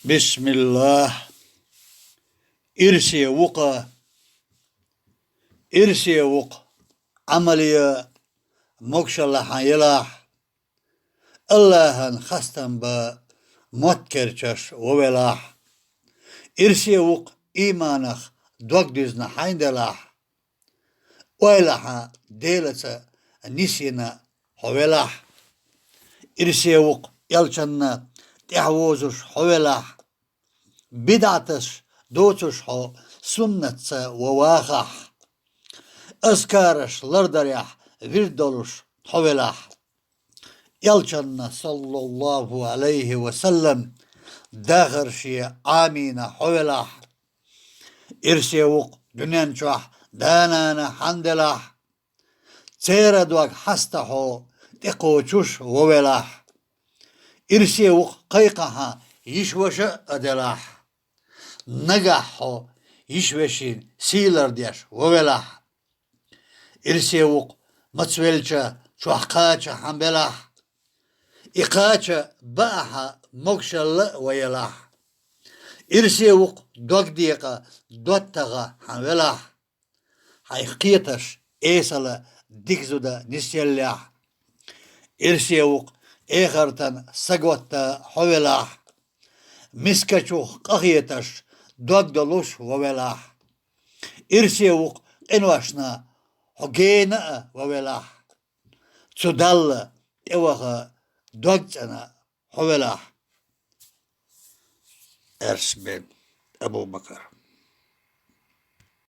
بسم الله. إرسي وق عملية موكش الله حيلاح الله خستن با متكرچش وولاح إرسي وق إيمانخ دوك ديزنا حيندلاح ويلاح ديلة نسينا حولاح إرسي وق يلچن تحوزش حولاح بدعتش دوتش حو سنة وواخح أذكارش لردريح فيردولش حولاح يلچن صلى الله عليه وسلم داخر شي آمين حولاح إرسي وق دنيان شوح دانانا حندلاح تيردوك حستحو تقوچوش وولاح إرسي وق قيقها يشوش أدلاح نجحو يشوشين سيلر ديش وولاح إرسي وق متسويلچا شوحقاچا حنبلاح إقاچا باها موكشل ويلاح إرسي وق دوك ديقا دوتغا حنبلاح حيقيتش إيسالا ديكزودا نسيلاح إرسي وق إيخرتن سقوتا حولاح مسكچوخ قخيتش دوك دلوش وولاح إرسي وق إنواشنا حقينا وولاح تدل إوغا دوكتنا حولاح إرس بن أبو بكر.